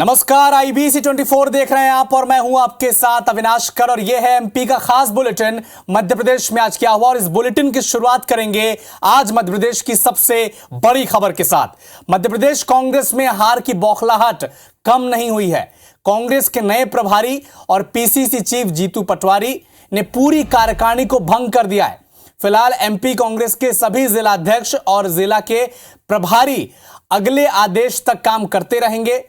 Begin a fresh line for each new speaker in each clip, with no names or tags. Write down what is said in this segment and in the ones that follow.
नमस्कार, IBC 24 देख रहे हैं आप और मैं हूं आपके साथ अविनाश कर और यह है एमपी का खास बुलेटिन। मध्य प्रदेश में आज क्या हुआ और इस बुलेटिन की शुरुआत करेंगे आज मध्य प्रदेश की सबसे बड़ी खबर के साथ। मध्य प्रदेश कांग्रेस में हार की बौखलाहट कम नहीं हुई है। कांग्रेस के नए प्रभारी और पीसीसी चीफ जीतू पटवारी ने पूरी कार्यकारिणी को भंग कर दिया है। फिलहाल एमपी कांग्रेस के सभी जिलाध्यक्ष और जिला के प्रभारी अगले आदेश तक काम करते रहेंगे।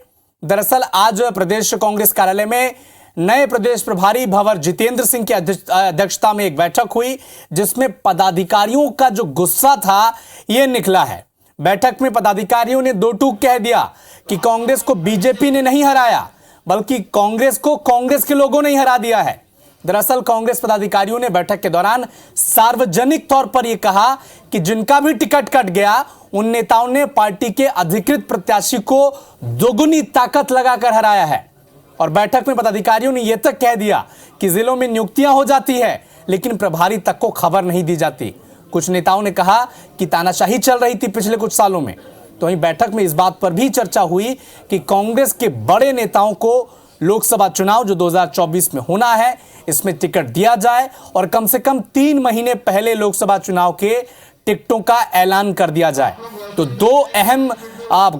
दरअसल आज प्रदेश कांग्रेस कार्यालय में नए प्रदेश प्रभारी भंवर जितेंद्र सिंह की अध्यक्षता में एक बैठक हुई, जिसमें पदाधिकारियों का जो गुस्सा था यह निकला है। बैठक में पदाधिकारियों ने दो टूक कह दिया कि कांग्रेस को बीजेपी ने नहीं हराया, बल्कि कांग्रेस को कांग्रेस के लोगों ने ही हरा दिया है। दरअसल कांग्रेस पदाधिकारियों ने बैठक के दौरान सार्वजनिक तौर पर यह कहा कि जिनका भी टिकट कट गया उन नेताओं ने पार्टी के अधिकृत प्रत्याशी को दोगुनी ताकत लगाकर हराया है। और बैठक में पदाधिकारियों ने यह तक कह दिया कि जिलों में नियुक्तियां हो जाती है लेकिन प्रभारी तक को खबर नहीं दी जाती। कुछ नेताओं ने कहा कि तानाशाही चल रही थी पिछले कुछ सालों में। तो वहीं बैठक में इस बात पर भी चर्चा हुई कि कांग्रेस के बड़े नेताओं को लोकसभा चुनाव जो 2024 में होना है इसमें टिकट दिया जाए और कम से कम 3 महीने पहले लोकसभा चुनाव के टिकटों का ऐलान कर दिया जाए। तो दो अहम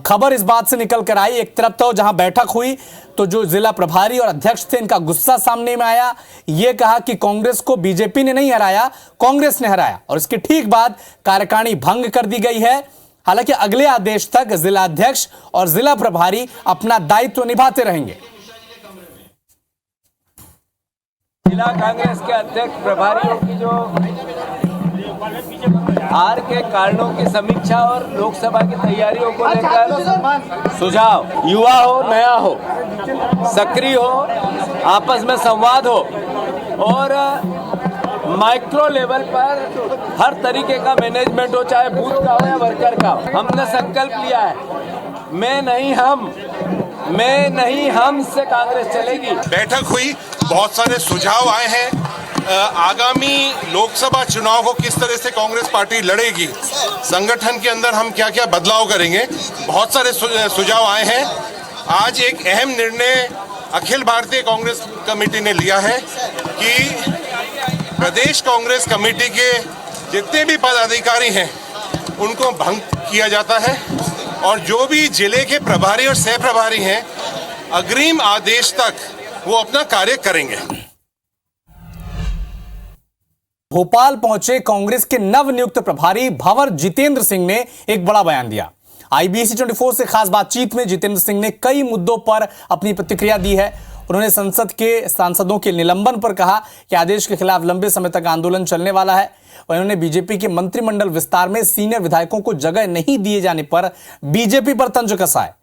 खबर इस बात से निकल कर आई। एक तरफ तो जहां बैठक हुई तो जो जिला प्रभारी और अध्यक्ष थे इनका गुस्सा सामने में आया। यह कहा कि कांग्रेस को बीजेपी ने नहीं हराया, कांग्रेस ने हराया। और इसके ठीक बाद कार्यकारिणी भंग कर दी गई है। हालांकि अगले आदेश तक जिला अध्यक्ष और जिला प्रभारी अपना दायित्व निभाते रहेंगे।
जिला कांग्रेस के अध्यक्ष प्रभारियों की जो हार के कारणों की समीक्षा और लोकसभा की तैयारियों को लेकर सुझाव, युवा हो, नया हो, सक्रिय हो, आपस में संवाद हो और माइक्रो लेवल पर हर तरीके का मैनेजमेंट हो, चाहे बूथ का हो या वर्कर का हो। हमने संकल्प लिया है, मैं नहीं हम से कांग्रेस चलेगी।
बैठक हुई, बहुत सारे सुझाव आए हैं। आगामी लोकसभा चुनाव को किस तरह से कांग्रेस पार्टी लड़ेगी, संगठन के अंदर हम क्या क्या बदलाव करेंगे, बहुत सारे सुझाव आए हैं। आज एक अहम निर्णय अखिल भारतीय कांग्रेस कमेटी ने लिया है कि प्रदेश कांग्रेस कमेटी के जितने भी पदाधिकारी हैं उनको भंग किया जाता है और जो भी जिले के प्रभारी और सह प्रभारी हैं अग्रिम आदेश तक वो अपना कार्य करेंगे।
भोपाल पहुंचे कांग्रेस के नवनियुक्त प्रभारी भंवर जितेंद्र सिंह ने एक बड़ा बयान दिया। IBC 24 से खास बातचीत में जितेंद्र सिंह ने कई मुद्दों पर अपनी प्रतिक्रिया दी है। उन्होंने संसद के सांसदों के निलंबन पर कहा कि आदेश के खिलाफ लंबे समय तक आंदोलन चलने वाला है। उन्होंने बीजेपी के मंत्रिमंडल विस्तार में सीनियर विधायकों को जगह नहीं दिए जाने पर बीजेपी पर तंज कसा है।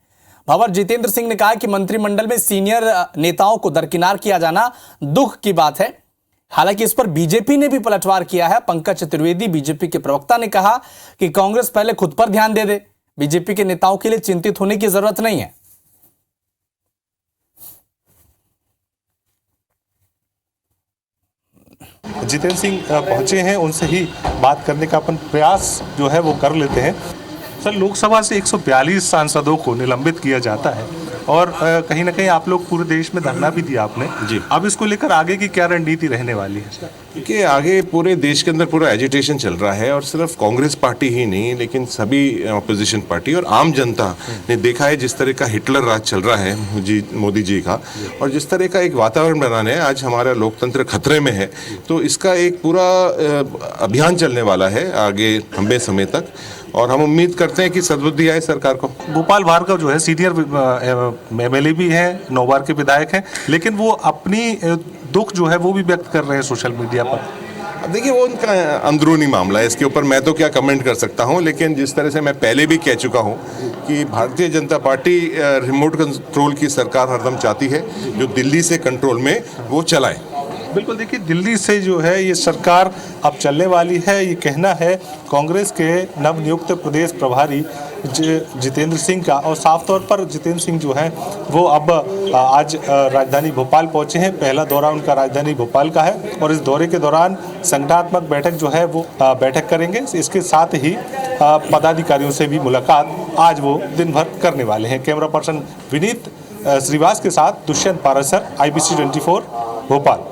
भंवर जितेंद्र सिंह ने कहा कि मंत्रिमंडल में सीनियर नेताओं को दरकिनार किया जाना दुख की बात है। हालांकि इस पर बीजेपी ने भी पलटवार किया है। पंकज चतुर्वेदी बीजेपी के प्रवक्ता ने कहा कि कांग्रेस पहले खुद पर ध्यान दे, बीजेपी के नेताओं के लिए चिंतित होने की जरूरत नहीं है।
जितेंद्र सिंह पहुंचे हैं, उनसे ही बात करने का अपन प्रयास जो है वो कर लेते हैं। सर, लोकसभा से 142 सांसदों को निलंबित किया जाता है और कहीं ना कहीं आप लोग पूरे देश में धरना भी दिया आपने जी। अब इसको लेकर आगे की क्या रणनीति रहने वाली है?
कि आगे पूरे देश के अंदर पूरा एजिटेशन चल रहा है और सिर्फ कांग्रेस पार्टी ही नहीं लेकिन सभी अपोजिशन पार्टी और आम जनता ने देखा है जिस तरह का हिटलर राज चल रहा है मोदी जी का, और जिस तरह का एक वातावरण बनाने है आज हमारा लोकतंत्र खतरे में है। तो इसका एक पूरा अभियान चलने वाला है आगे लंबे समय तक और हम उम्मीद करते हैं कि सद्बुद्धि आए सरकार को।
गोपाल भार्गव जो है सीनियर MLA भी हैं, 9 बार के विधायक हैं, लेकिन वो अपनी दुख जो है वो भी व्यक्त कर रहे हैं सोशल मीडिया पर।
अब देखिए वो उनका अंदरूनी मामला है, इसके ऊपर मैं तो क्या कमेंट कर सकता हूं। लेकिन जिस तरह से मैं पहले भी कह चुका हूं कि Bharatiya Janata party remote control की सरकार हरदम चाहती है जो दिल्ली से कंट्रोल में वो चलाए।
बिल्कुल, देखिए दिल्ली से जो है ये सरकार अब चलने वाली है, ये कहना है कांग्रेस के नवनियुक्त प्रदेश प्रभारी जितेंद्र सिंह का। और साफ तौर पर जितेंद्र सिंह जो है वो अब आज राजधानी भोपाल पहुंचे हैं। पहला दौरा उनका राजधानी भोपाल का है और इस दौरे के दौरान संगठनात्मक बैठक जो है वो बैठक करेंगे। इसके साथ ही पदाधिकारियों से भी मुलाकात आज वो दिन भर करने वाले हैं। कैमरा पर्सन विनीत श्रीवास के साथ दुष्यंत पारासर, IBC 24 भोपाल।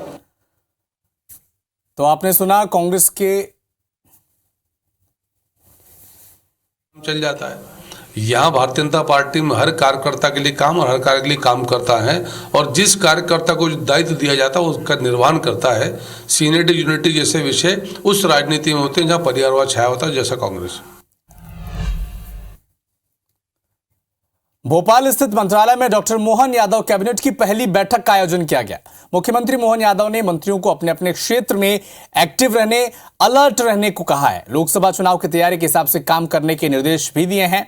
तो आपने सुना कांग्रेस के
चल जाता है। यहाँ भारतीय जनता पार्टी में हर कार्यकर्ता के लिए काम और हर कार्य के लिए काम करता है, और जिस कार्यकर्ता को जो दायित्व दिया जाता है उसका निर्वहन करता है। सीनियरिटी यूनिटी जैसे विषय उस राजनीति में होते हैं जहाँ परिवारवाद छाया होता है, जैसा कांग्रेस।
भोपाल स्थित मंत्रालय में डॉक्टर मोहन यादव कैबिनेट की पहली बैठक का आयोजन किया गया। मुख्यमंत्री मोहन यादव ने मंत्रियों को अपने अपने क्षेत्र में एक्टिव रहने, अलर्ट रहने को कहा है। लोकसभा चुनाव की तैयारी के हिसाब से काम करने के निर्देश भी दिए हैं।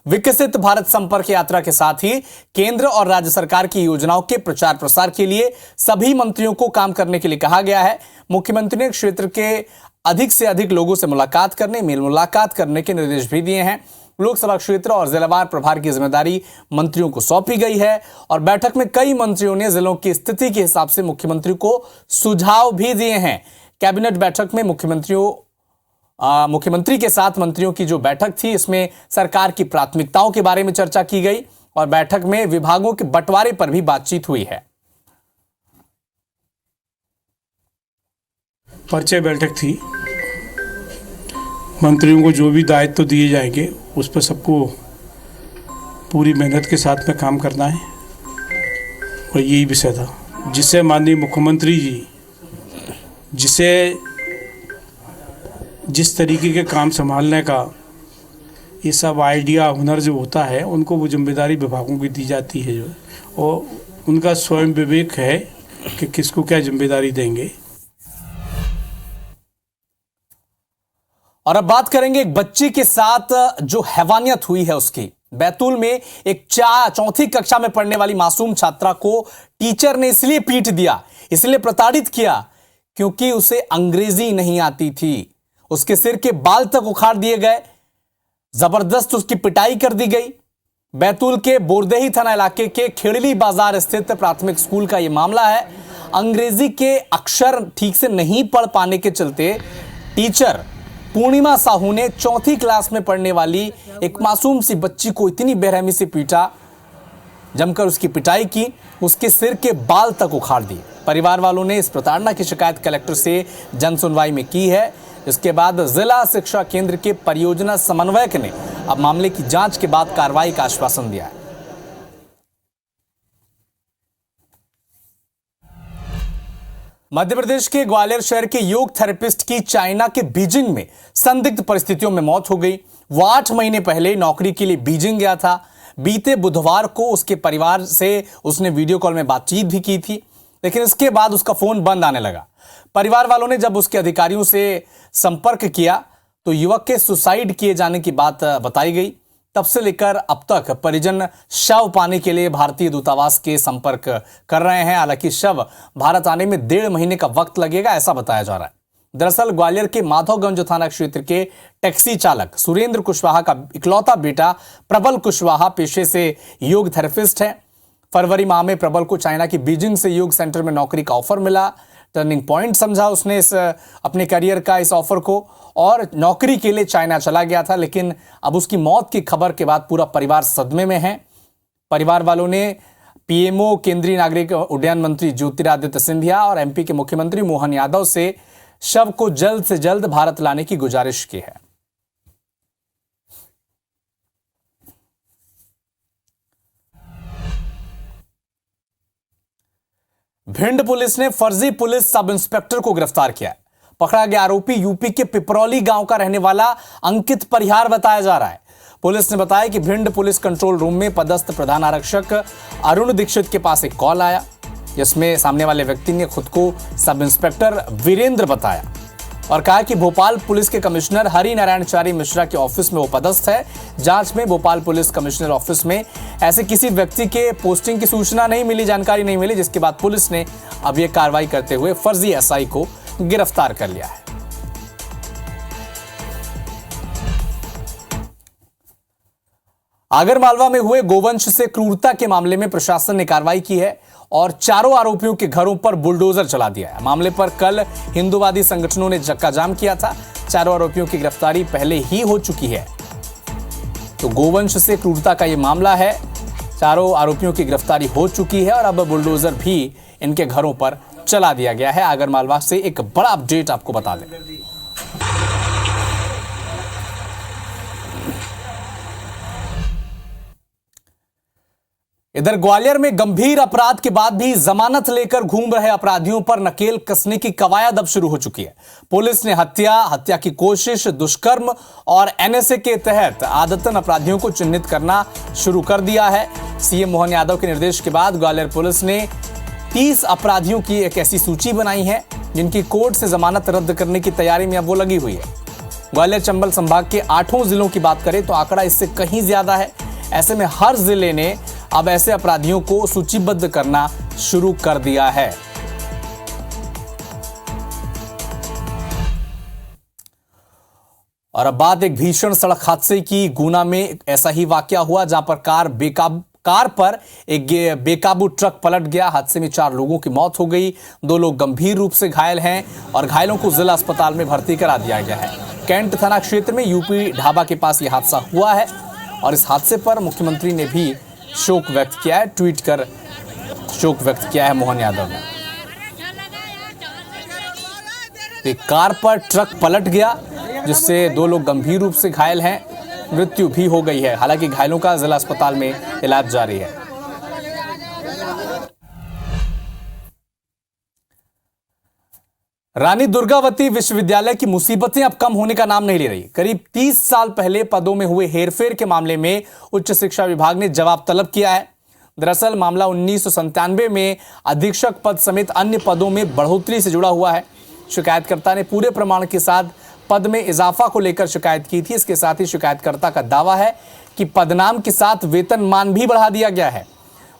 विकसित भारत संपर्क यात्रा के साथ ही केंद्र और राज्य सरकार की योजनाओं के प्रचार प्रसार के लिए सभी मंत्रियों को काम करने के लिए कहा गया है। मुख्यमंत्री ने क्षेत्र के अधिक से अधिक लोगों से मुलाकात करने, मेल मुलाकात करने के निर्देश भी दिए हैं। लोकसभा क्षेत्र और जिलावार प्रभार की जिम्मेदारी मंत्रियों को सौंपी गई है और बैठक में कई मंत्रियों ने जिलों की स्थिति के हिसाब से मुख्यमंत्री को सुझाव भी दिए हैं। कैबिनेट बैठक में मुख्यमंत्री के साथ मंत्रियों की जो बैठक थी, इसमें सरकार की प्राथमिकताओं के बारे में चर्चा की गई और बैठक में विभागों के बंटवारे पर भी बातचीत हुई है।
परिचय बैठक थी। मंत्रियों को जो भी दायित्व दिए जाएंगे उस पर सबको पूरी मेहनत के साथ में काम करना है, और यही विषय था जिससे माननीय मुख्यमंत्री जी जिस तरीके के काम संभालने का ये सब आइडिया, हुनर जो होता है, उनको वो जिम्मेदारी विभागों की दी जाती है जो, और उनका स्वयं विवेक है कि किसको क्या जिम्मेदारी देंगे।
और अब बात करेंगे एक बच्ची के साथ जो हैवानियत हुई है उसकी। बैतूल में एक चौथी कक्षा में पढ़ने वाली मासूम छात्रा को टीचर ने इसलिए पीट दिया, इसलिए प्रताड़ित किया क्योंकि उसे अंग्रेजी नहीं आती थी। उसके सिर के बाल तक उखाड़ दिए गए, जबरदस्त उसकी पिटाई कर दी गई। बैतूल के बोरदेही थाना इलाके के खेड़ली बाजार स्थित प्राथमिक स्कूल का यह मामला है। अंग्रेजी के अक्षर ठीक से नहीं पढ़ पाने के चलते टीचर पूर्णिमा साहू ने चौथी क्लास में पढ़ने वाली एक मासूम सी बच्ची को इतनी बेरहमी से पीटा, जमकर उसकी पिटाई की, उसके सिर के बाल तक उखाड़ दिए। परिवार वालों ने इस प्रताड़ना की शिकायत कलेक्टर से जन सुनवाई में की है। इसके बाद जिला शिक्षा केंद्र के परियोजना समन्वयक ने अब मामले की जांच के बाद कार्रवाई का आश्वासन दिया है। मध्य प्रदेश के ग्वालियर शहर के योग थेरेपिस्ट की चाइना के बीजिंग में संदिग्ध परिस्थितियों में मौत हो गई। वो 8 महीने पहले नौकरी के लिए बीजिंग गया था। बीते बुधवार को उसके परिवार से उसने वीडियो कॉल में बातचीत भी की थी, लेकिन इसके बाद उसका फोन बंद आने लगा। परिवार वालों ने जब उसके अधिकारियों से संपर्क किया तो युवक के सुसाइड किए जाने की बात बताई गई। तब से लेकर अब तक परिजन शव पाने के लिए भारतीय दूतावास के संपर्क कर रहे हैं। हालांकि शव भारत आने में 1.5 महीने का वक्त लगेगा, ऐसा बताया जा रहा है। दरअसल ग्वालियर के माधवगंज थाना क्षेत्र के टैक्सी चालक सुरेंद्र कुशवाहा का इकलौता बेटा प्रबल कुशवाहा पेशे से योग थेरेपिस्ट है। फरवरी माह में प्रबल को चाइना की बीजिंग से योग सेंटर में नौकरी का ऑफर मिला। टर्निंग पॉइंट समझा उसने इस अपने करियर का इस ऑफर को और नौकरी के लिए चाइना चला गया था। लेकिन अब उसकी मौत की खबर के बाद पूरा परिवार सदमे में है। परिवार वालों ने पीएमओ केंद्रीय नागरिक उड्डयन मंत्री ज्योतिरादित्य सिंधिया और एमपी के मुख्यमंत्री मोहन यादव से शव को जल्द से जल्द भारत लाने की गुजारिश की है। भिंड पुलिस ने फर्जी पुलिस सब इंस्पेक्टर को गिरफ्तार किया है। पकड़ा गया आरोपी यूपी के पिपरौली गांव का रहने वाला अंकित परिहार बताया जा रहा है। पुलिस ने बताया कि भिंड पुलिस कंट्रोल रूम में पदस्थ प्रधान आरक्षक अरुण दीक्षित के पास एक कॉल आया, जिसमें सामने वाले व्यक्ति ने खुद को सब इंस्पेक्टर वीरेंद्र बताया और कहा कि भोपाल पुलिस के कमिश्नर हरि नारायण चारी मिश्रा के ऑफिस में वो पदस्थ है। जांच में भोपाल पुलिस कमिश्नर ऑफिस में ऐसे किसी व्यक्ति के पोस्टिंग की सूचना नहीं मिली, जानकारी नहीं मिली, जिसके बाद पुलिस ने अब ये कार्रवाई करते हुए फर्जी एसआई को गिरफ्तार कर लिया है। आगरमालवा में हुए गोवंश से क्रूरता के मामले में प्रशासन ने कार्रवाई की है और चारों आरोपियों के घरों पर बुलडोजर चला दिया है। मामले पर कल हिंदूवादी संगठनों ने चक्का जाम किया था। चारों आरोपियों की गिरफ्तारी पहले ही हो चुकी है। तो गोवंश से क्रूरता का यह मामला है। चारों आरोपियों की गिरफ्तारी हो चुकी है और अब बुलडोजर भी इनके घरों पर चला दिया गया है। आगरमालवा से एक बड़ा अपडेट आपको बता दें। इधर ग्वालियर में गंभीर अपराध के बाद भी जमानत लेकर घूम रहे अपराधियों पर नकेल कसने की कवायद अब शुरू हो चुकी है। पुलिस ने हत्या की कोशिश, दुष्कर्म और एनएसए के तहत आदतन अपराधियों को चिन्हित करना शुरू कर दिया है। सीएम मोहन यादव के निर्देश के बाद ग्वालियर पुलिस ने 30 अपराधियों की एक ऐसी सूची बनाई है जिनकी कोर्ट से जमानत रद्द करने की तैयारी में अब वो लगी हुई है। ग्वालियर चंबल संभाग के 8 जिलों की बात करें तो आंकड़ा इससे कहीं ज्यादा है। ऐसे में हर जिले ने अब ऐसे अपराधियों को सूचीबद्ध करना शुरू कर दिया है। और अब बात एक भीषण सड़क हादसे की। गुना में ऐसा ही वाकया हुआ जहां पर कार पर एक बेकाबू ट्रक पलट गया। हादसे में 4 लोगों की मौत हो गई, 2 लोग गंभीर रूप से घायल हैं और घायलों को जिला अस्पताल में भर्ती करा दिया गया है। कैंट थाना क्षेत्र में यूपी ढाबा के पास यह हादसा हुआ है और इस हादसे पर मुख्यमंत्री ने भी शोक व्यक्त किया है। ट्वीट कर शोक व्यक्त किया है मोहन यादव ने। एक कार पर ट्रक पलट गया जिससे 2 लोग गंभीर रूप से घायल हैं, मृत्यु भी हो गई है। हालांकि घायलों का जिला अस्पताल में इलाज जारी है। रानी दुर्गावती विश्वविद्यालय की मुसीबतें अब कम होने का नाम नहीं ले रही। करीब 30 साल पहले पदों में हुए हेरफेर के मामले में उच्च शिक्षा विभाग ने जवाब तलब किया है। दरअसल मामला 1997 में अधीक्षक पद समेत अन्य पदों में बढ़ोतरी से जुड़ा हुआ है। शिकायतकर्ता ने पूरे प्रमाण के साथ पद में इजाफा को लेकर शिकायत की थी। इसके साथ ही शिकायतकर्ता का दावा है कि पदनाम के साथ वेतनमान भी बढ़ा दिया गया है।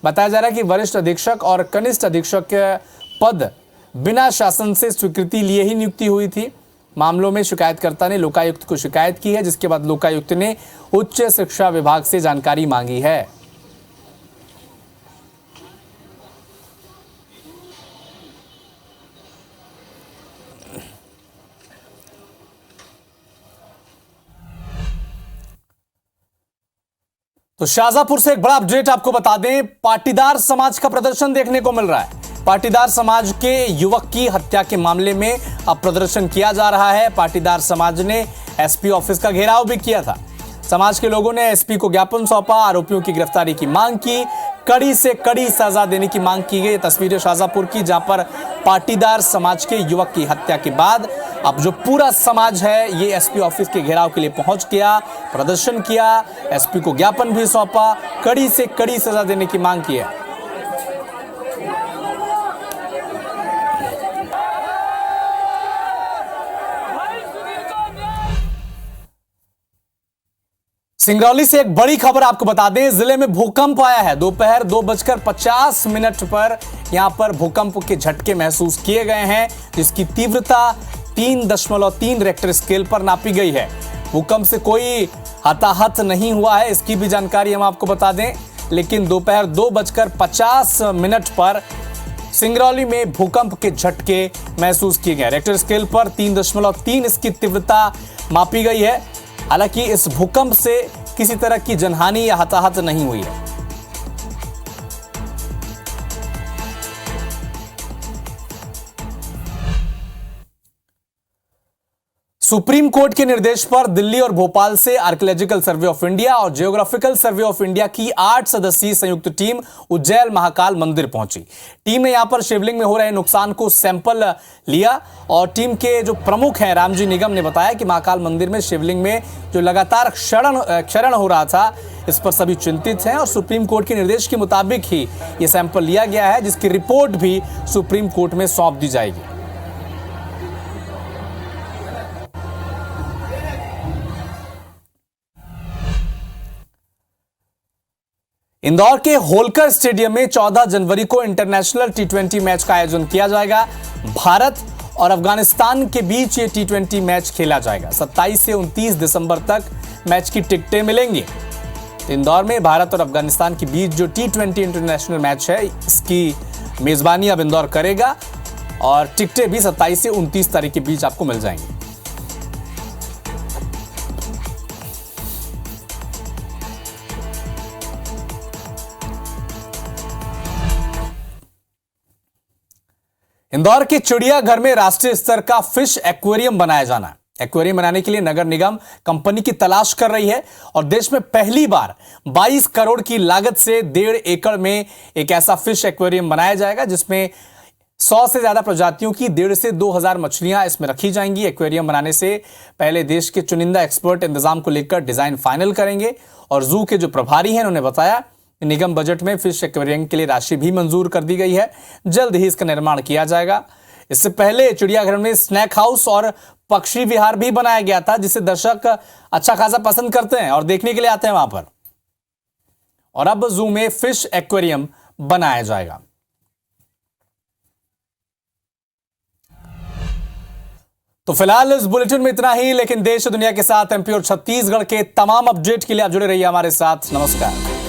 बताया जा रहा है कि वरिष्ठ अधीक्षक और कनिष्ठ अधीक्षक के पद बिना शासन से स्वीकृति लिए ही नियुक्ति हुई थी। मामलों में शिकायतकर्ता ने लोकायुक्त को शिकायत की है, जिसके बाद लोकायुक्त ने उच्च शिक्षा विभाग से जानकारी मांगी है। तो शाहजहांपुर से एक बड़ा अपडेट आपको बता दें। पाटीदार समाज का प्रदर्शन देखने को मिल रहा है। पाटीदार समाज के युवक की हत्या के मामले में अब प्रदर्शन किया जा रहा है। पाटीदार समाज ने एसपी ऑफिस का घेराव भी किया था। समाज के लोगों ने एसपी को ज्ञापन सौंपा, आरोपियों की गिरफ्तारी की मांग की, कड़ी से कड़ी सजा देने की मांग की गई। तस्वीरें शाहजहांपुर की, जहां पर पाटीदार समाज के युवक की हत्या के बाद अब जो पूरा समाज है ये एसपी ऑफिस के घेराव के लिए पहुंच गया, प्रदर्शन किया, एसपी को ज्ञापन भी सौंपा, कड़ी से कड़ी सजा देने की मांग की है। सिंगरौली से एक बड़ी खबर आपको बता दें। जिले में भूकंप आया है। दोपहर 2:50 पर यहां पर भूकंप के झटके महसूस किए गए हैं, जिसकी तीव्रता 3.3 रेक्टर स्केल पर नापी गई है। भूकंप से कोई हताहत नहीं हुआ है, इसकी भी जानकारी हम आपको बता दें। लेकिन दोपहर 2:50 पर सिंगरौली में भूकंप के झटके महसूस किए गए। रेक्टर स्केल पर 3.3 इसकी तीव्रता मापी गई है। हालांकि इस भूकंप से किसी तरह की जनहानि या हताहत नहीं हुई है। सुप्रीम कोर्ट के निर्देश पर दिल्ली और भोपाल से आर्कियोलॉजिकल सर्वे ऑफ इंडिया और जियोग्राफिकल सर्वे ऑफ इंडिया की 8 सदस्यीय संयुक्त टीम उज्जैन महाकाल मंदिर पहुंची। टीम ने यहां पर शिवलिंग में हो रहे नुकसान को सैंपल लिया और टीम के जो प्रमुख हैं रामजी निगम ने बताया कि महाकाल मंदिर में शिवलिंग में जो लगातार क्षरण हो रहा था, इस पर सभी चिंतित हैं और सुप्रीम कोर्ट के निर्देश के मुताबिक ही यह सैंपल लिया गया है, जिसकी रिपोर्ट भी सुप्रीम कोर्ट में सौंप दी जाएगी। इंदौर के होलकर स्टेडियम में 14 जनवरी को इंटरनेशनल T20 मैच का आयोजन किया जाएगा। भारत और अफगानिस्तान के बीच ये T20 मैच खेला जाएगा। 27 से 29 दिसंबर तक मैच की टिकटें मिलेंगी। इंदौर में भारत और अफगानिस्तान के बीच जो T20 इंटरनेशनल मैच है, इसकी मेजबानी अब इंदौर करेगा और टिकटें भी 27 से 29 तारीख के बीच आपको मिल जाएंगी। इंदौर के चिड़ियाघर में राष्ट्रीय स्तर का फिश एक्वेरियम बनाया जाना है। एक्वेरियम बनाने के लिए नगर निगम कंपनी की तलाश कर रही है और देश में पहली बार 22 करोड़ की लागत से 1.5 एकड़ में एक ऐसा फिश एक्वेरियम बनाया जाएगा जिसमें 100 से ज्यादा प्रजातियों की 1,500 से 2,000 मछलियां इसमें रखी जाएंगी। एक्वेरियम बनाने से पहले देश के चुनिंदा एक्सपर्ट इंतजाम को लेकर डिजाइन फाइनल करेंगे और जू के जो प्रभारी हैं उन्होंने बताया निगम बजट में फिश एक्वेरियम के लिए राशि भी मंजूर कर दी गई है। जल्द ही इसका निर्माण किया जाएगा। इससे पहले चिड़ियाघर में स्नैक हाउस और पक्षी विहार भी बनाया गया था जिसे दर्शक अच्छा खासा पसंद करते हैं और देखने के लिए आते हैं वहां पर। और अब जू में फिश एक्वेरियम बनाया जाएगा। तो फिलहाल इस बुलेटिन में इतना ही, लेकिन देश और दुनिया के साथ एमपी और छत्तीसगढ़ के तमाम अपडेट के लिए आप जुड़े रहिए हमारे साथ। नमस्कार।